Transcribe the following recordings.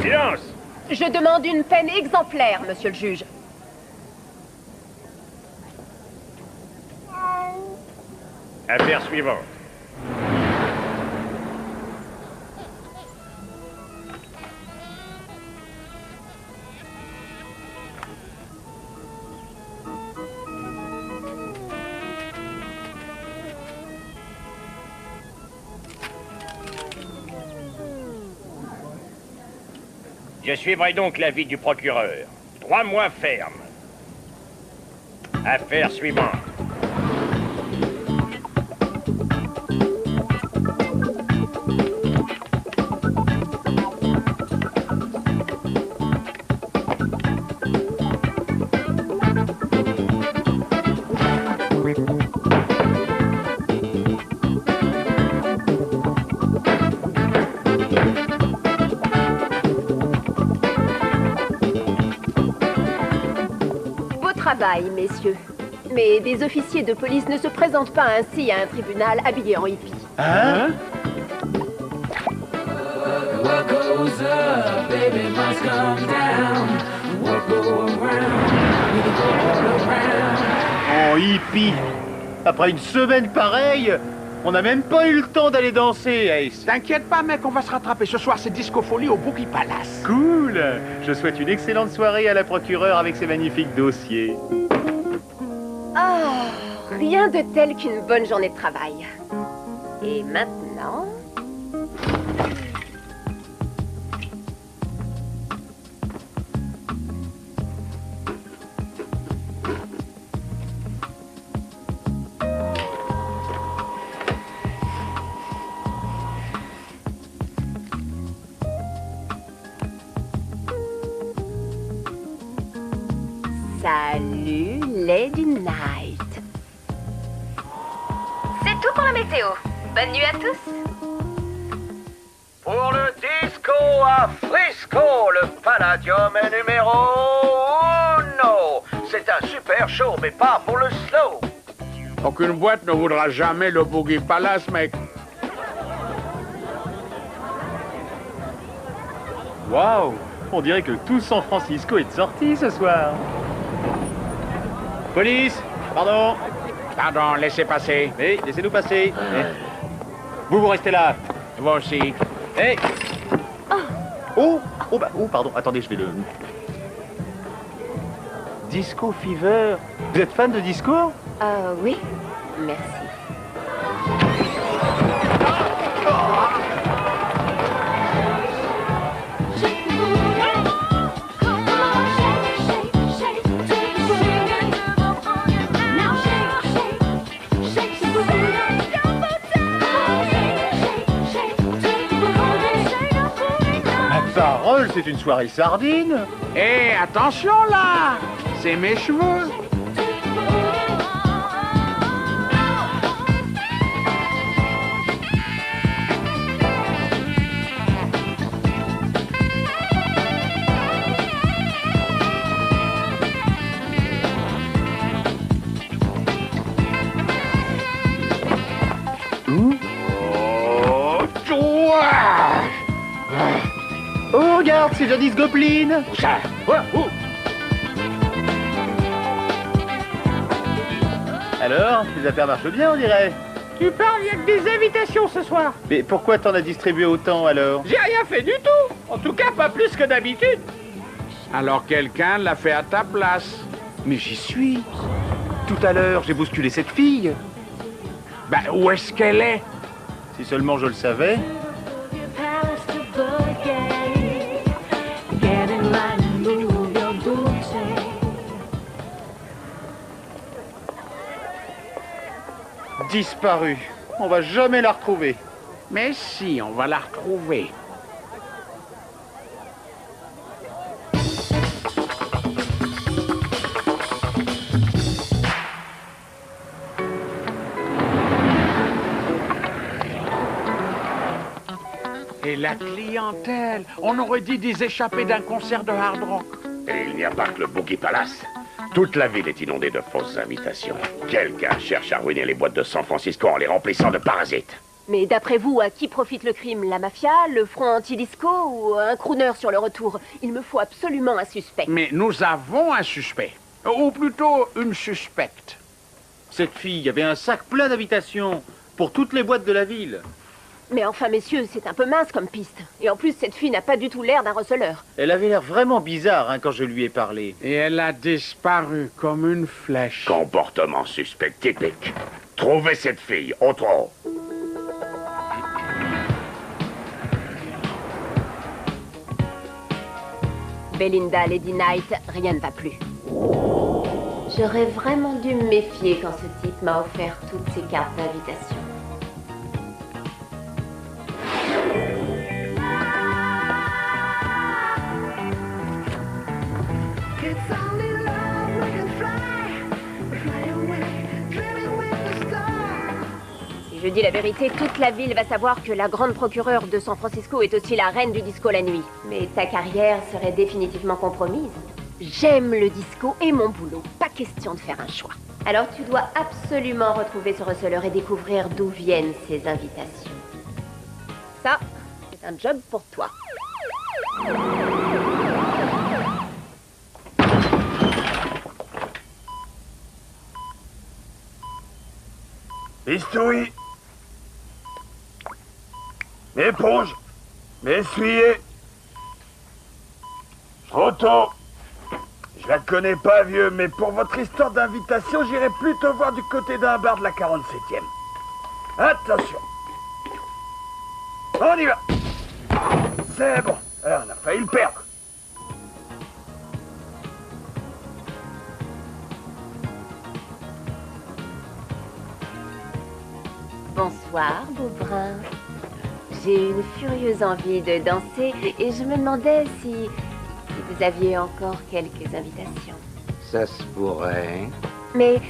Silence! Je demande une peine exemplaire, monsieur le juge. Affaire suivante. Je suivrai donc l'avis du procureur. 3 mois ferme. Affaire suivante. Travail, messieurs. Mais des officiers de police ne se présentent pas ainsi à un tribunal habillé en hippie. Hein? What goes up, baby, must come down. What go around, we go all around. Oh, hippie! Après une semaine pareille, on n'a même pas eu le temps d'aller danser, Ace. T'inquiète pas, mec, on va se rattraper. Ce soir, c'est Disco Folie au Boogie Palace. Cool! Je souhaite une excellente soirée à la procureure avec ses magnifiques dossiers. Ah, rien de tel qu'une bonne journée de travail. Et maintenant... Salut, Lady Night. C'est tout pour la météo. Bonne nuit à tous. Pour le disco à Frisco, le Palladium est numéro 1. C'est un super show, mais pas pour le slow. Aucune boîte ne voudra jamais le Boogie Palace, mec. Waouh! On dirait que tout San Francisco est sorti ce soir. Police! Pardon! Pardon, laissez passer. Oui, laissez-nous passer. Vous restez là. Vous aussi. Hey! Oh! Oh, pardon, attendez, je vais le... Disco Fever. Vous êtes fan de disco? Oui, merci. Parole, c'est une soirée sardine. Hé, attention là! C'est mes cheveux. Oh, regarde, c'est Janice Goblin. Où ça? Où? Alors, les affaires marchent bien, on dirait. Tu parles, il y a que des invitations ce soir. Mais pourquoi t'en as distribué autant, alors? J'ai rien fait du tout. En tout cas, pas plus que d'habitude. Alors quelqu'un l'a fait à ta place. Mais j'y suis. Tout à l'heure, j'ai bousculé cette fille. Ben, où est-ce qu'elle est? Si seulement je le savais. Disparue. On va jamais la retrouver. Mais si, on va la retrouver. Et la clientèle, on aurait dit des échappés d'un concert de hard rock. Et il n'y a pas que le Boogie Palace. Toute la ville est inondée de fausses invitations. Quelqu'un cherche à ruiner les boîtes de San Francisco en les remplissant de parasites. Mais d'après vous, à qui profite le crime? La mafia, le front anti-disco ou un crooner sur le retour? Il me faut absolument un suspect. Mais nous avons un suspect. Ou plutôt une suspecte. Cette fille avait un sac plein d'invitations pour toutes les boîtes de la ville. Mais enfin, messieurs, c'est un peu mince comme piste. Et en plus, cette fille n'a pas du tout l'air d'un receleur. Elle avait l'air vraiment bizarre hein, quand je lui ai parlé. Et elle a disparu comme une flèche. Comportement suspect typique. Trouvez cette fille, autre. Belinda, Lady Knight, rien ne va plus. J'aurais vraiment dû me méfier quand ce type m'a offert toutes ces cartes d'invitation. Si je dis la vérité, toute la ville va savoir que la grande procureure de San Francisco est aussi la reine du disco la nuit. Mais ta carrière serait définitivement compromise. J'aime le disco et mon boulot. Pas question de faire un choix. Alors tu dois absolument retrouver ce receleur et découvrir d'où viennent ces invitations. Ça, c'est un job pour toi. Bistouri. Éponge. M'essuyer. Trop tôt. Je la connais pas, vieux, mais pour votre histoire d'invitation, j'irai plutôt voir du côté d'un bar de la 47e. Attention. On y va. C'est bon. Alors, on a failli le perdre. Bonsoir, beau brun. J'ai une furieuse envie de danser et je me demandais si vous aviez encore quelques invitations. Ça se pourrait. Mais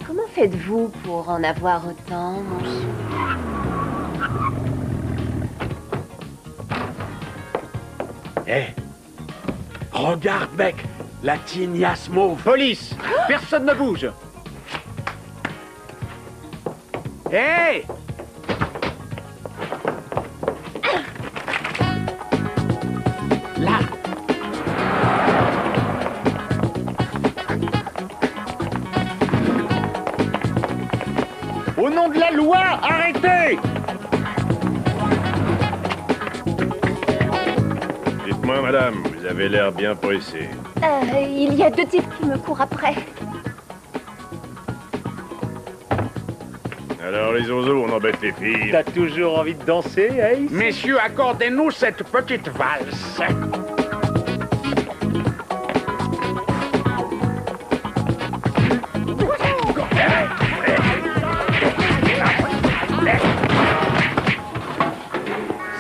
comment faites-vous pour en avoir autant, mon chou? Hé, regarde, mec, la tignasse mauve. Police! Personne ne bouge! Hé! Là! Au nom de la loi, arrêtez! Dites-moi, madame, vous avez l'air bien pressée. Il y a deux types qui me courent après. Alors, les oiseaux, on embête les filles. T'as toujours envie de danser, Ace? Messieurs, accordez-nous cette petite valse.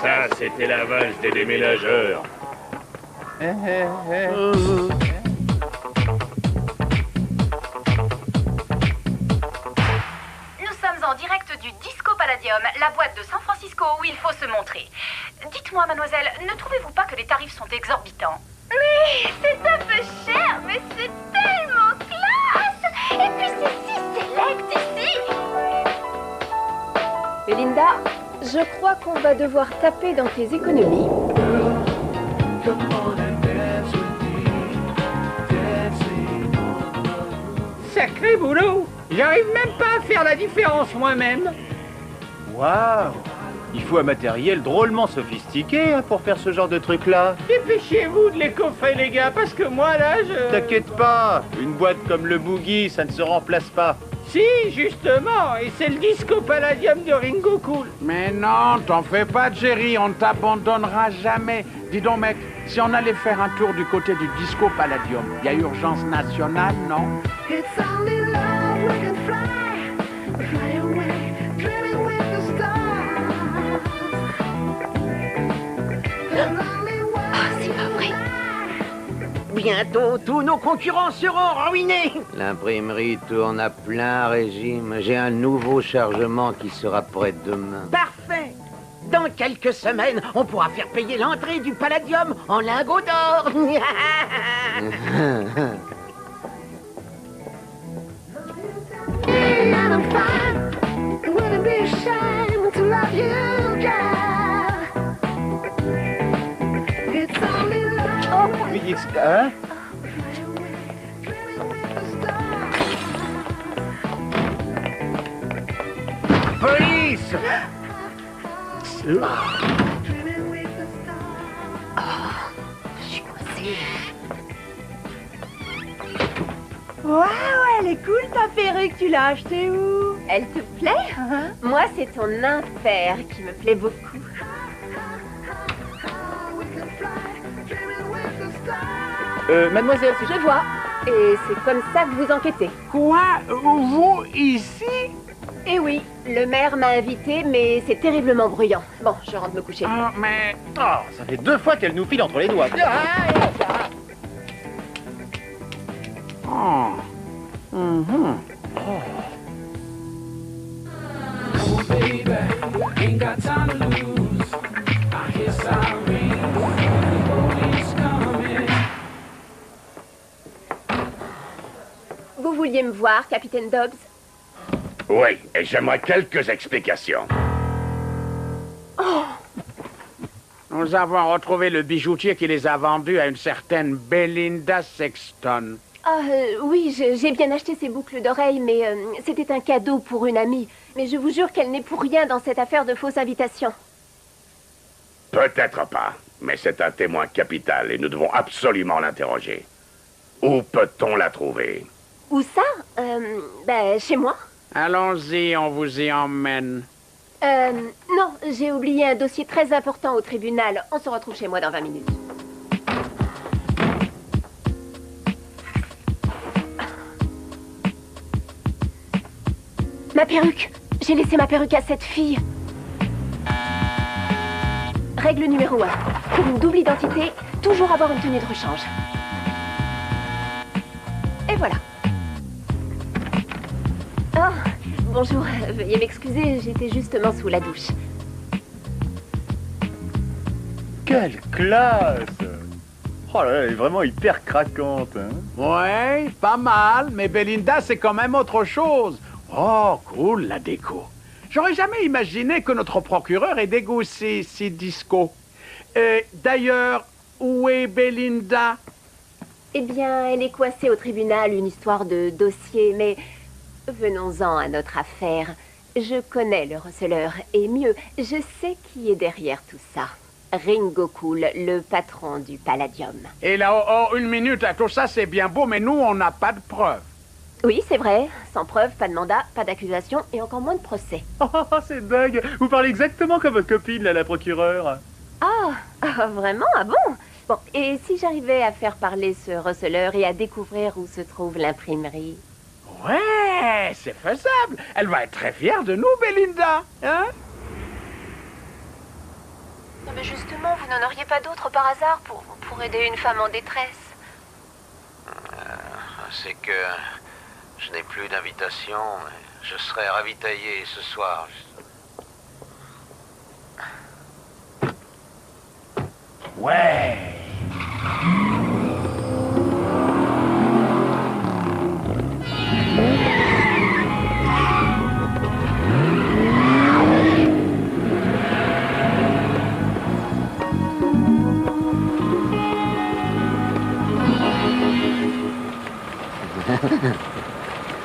Ça, c'était la valse des déménageurs. Nous sommes en direct du Disco Palladium, la boîte de San Francisco où il faut se montrer. Dites-moi, mademoiselle, ne trouvez-vous pas que les tarifs sont exorbitants? Oui, c'est un peu cher, mais c'est tellement classe! Et puis c'est si select ici! Belinda, je crois qu'on va devoir taper dans tes économies. Sacré boulot! J'arrive même pas à faire la différence moi-même. Waouh! Il faut un matériel drôlement sophistiqué hein, pour faire ce genre de truc-là. Dépêchez-vous de les coffrer, les gars, parce que moi, là, je... T'inquiète pas, une boîte comme le Boogie, ça ne se remplace pas. Si, justement, et c'est le Disco Palladium de Ringo Cool. Mais non, t'en fais pas, Jerry, on t'abandonnera jamais. Dis donc, mec, si on allait faire un tour du côté du Disco Palladium, il y a urgence nationale, non? C'est pas vrai. Bientôt, tous nos concurrents seront ruinés. L'imprimerie tourne à plein régime. J'ai un nouveau chargement qui sera prêt demain. Parfait. Dans quelques semaines, on pourra faire payer l'entrée du Palladium en lingots d'or. And I'm fine. It wouldn't be a shame to love Oui, hein? Police! Je suis coincée. Waouh, elle est cool ta perruque, tu l'as achetée où? Elle te plaît? Moi, c'est ton impair qui me plaît beaucoup. Mademoiselle, Je vois. Et c'est comme ça que vous enquêtez. Quoi? Vous, ici? Eh oui, le maire m'a invité, mais c'est terriblement bruyant. Bon, je rentre me coucher. Oh, mais... oh, ça fait 2 fois qu'elle nous file entre les doigts. Oh. Mhm. Oh, baby, ain't got time to lose. I hear sirens, police coming. Vous vouliez me voir, capitaine Dobbs? Oui, et j'aimerais quelques explications. Nous avons retrouvé le bijoutier qui les a vendus à une certaine Belinda Sexton. Ah, oui, j'ai bien acheté ces boucles d'oreilles, mais c'était un cadeau pour une amie. Mais je vous jure qu'elle n'est pour rien dans cette affaire de fausse invitation. Peut-être pas, mais c'est un témoin capital et nous devons absolument l'interroger. Où peut-on la trouver? Où ça? Ben, chez moi. Allons-y, on vous y emmène. Non, j'ai oublié un dossier très important au tribunal. On se retrouve chez moi dans 20 minutes. Ma perruque! J'ai laissé ma perruque à cette fille. Règle numéro 1. Pour une double identité, toujours avoir une tenue de rechange. Et voilà. Oh, bonjour. Veuillez m'excuser, j'étais justement sous la douche. Quelle classe! Oh là là, elle est vraiment hyper craquante, hein? Ouais, pas mal, mais Belinda, c'est quand même autre chose. Oh, cool, la déco. J'aurais jamais imaginé que notre procureur ait des goûts si disco. D'ailleurs, où est Belinda? Eh bien, elle est coincée au tribunal, une histoire de dossier, mais venons-en à notre affaire. Je connais le receleur, et mieux, je sais qui est derrière tout ça. Ringo Cool, le patron du Palladium. Et là, une minute, tout ça c'est bien beau, mais nous, on n'a pas de preuves. Oui, c'est vrai. Sans preuve, pas de mandat, pas d'accusation et encore moins de procès. Oh, c'est dingue! Vous parlez exactement comme votre copine, là, la procureure. Ah, vraiment? Ah bon? Bon, et si j'arrivais à faire parler ce receleur et à découvrir où se trouve l'imprimerie? Ouais, c'est faisable. Elle va être très fière de nous, Belinda. Hein? Non, mais justement, vous n'en auriez pas d'autre par hasard pour aider une femme en détresse? C'est que je n'ai plus d'invitation. Je serai ravitaillé ce soir. Ouais!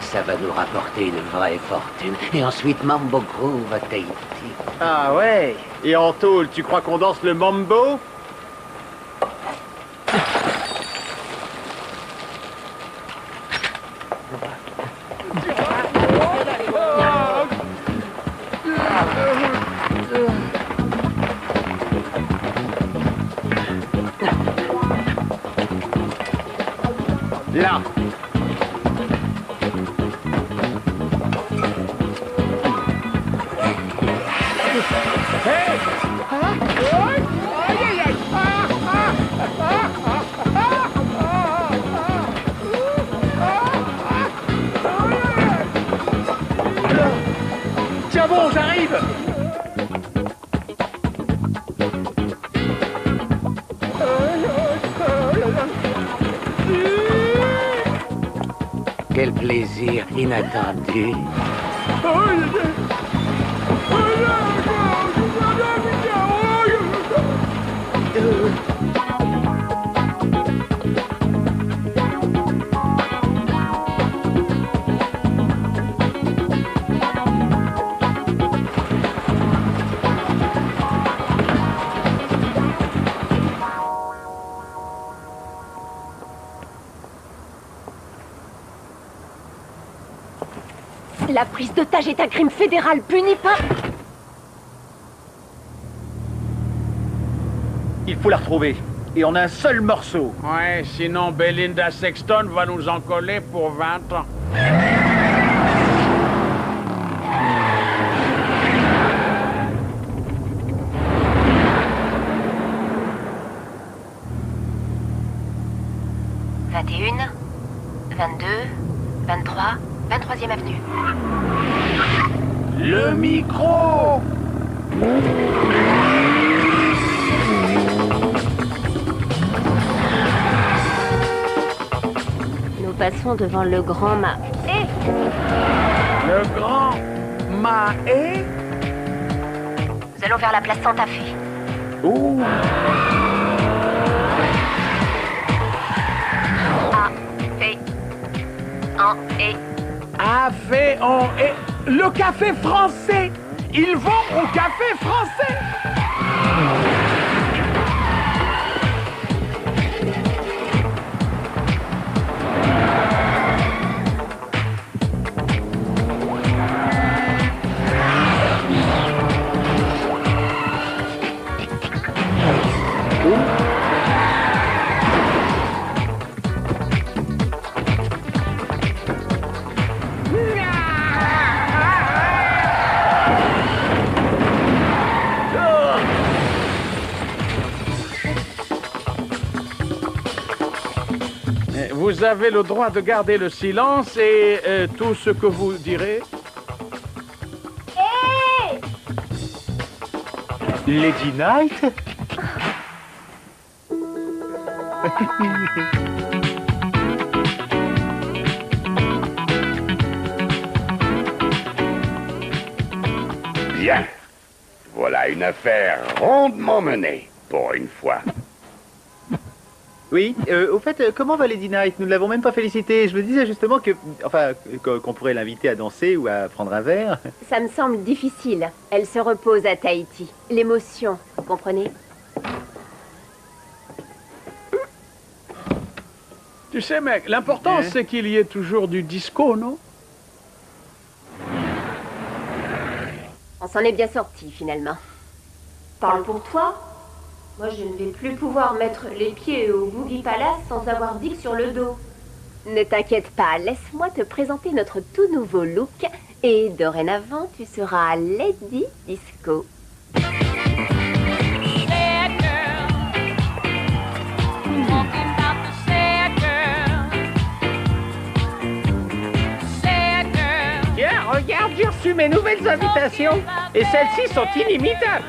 Ça va nous rapporter une vraie fortune. Et ensuite, Mambo Groove à Tahiti. Ah ouais? Et en tôle, tu crois qu'on danse le mambo? Là. Tiens bon, j'arrive! Quel plaisir inattendu. La prise d'otage est un crime fédéral puni par... Il faut la retrouver. Et on a un seul morceau. Ouais, sinon Belinda Sexton va nous en coller pour 20 ans. « 21, 22, 23, 23e avenue. Le micro! Nous passons devant le grand mât. Le grand mât et... Nous allons vers la place Santa Fe. Ouh. Le café français. Ils vont au café français. Vous avez le droit de garder le silence et tout ce que vous direz. Hé! Lady Knight? Bien. Voilà une affaire rondement menée, pour une fois. Oui, au fait, comment va Lady Knight? Nous ne l'avons même pas félicitée. Je me disais justement que... Enfin, qu'on pourrait l'inviter à danser ou à prendre un verre. Ça me semble difficile. Elle se repose à Tahiti. L'émotion, vous comprenez? Tu sais, mec, l'important, c'est qu'il y ait toujours du disco, non? On s'en est bien sorti, finalement. Parle pour toi. Moi, je ne vais plus pouvoir mettre les pieds au Boogie Palace sans avoir Dick sur le dos. Ne t'inquiète pas, laisse-moi te présenter notre tout nouveau look. Et dorénavant, tu seras Lady Disco. Tiens, regarde, j'ai reçu mes nouvelles invitations. Et celles-ci sont inimitables.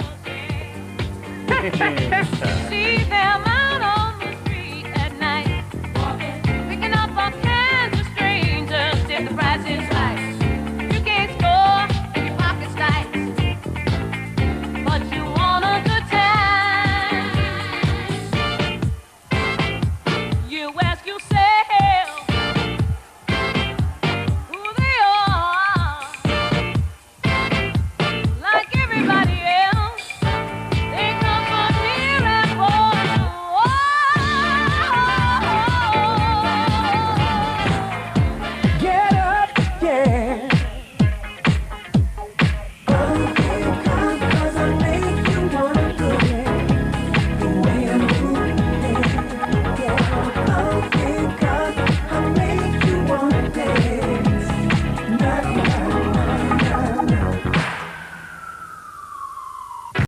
See them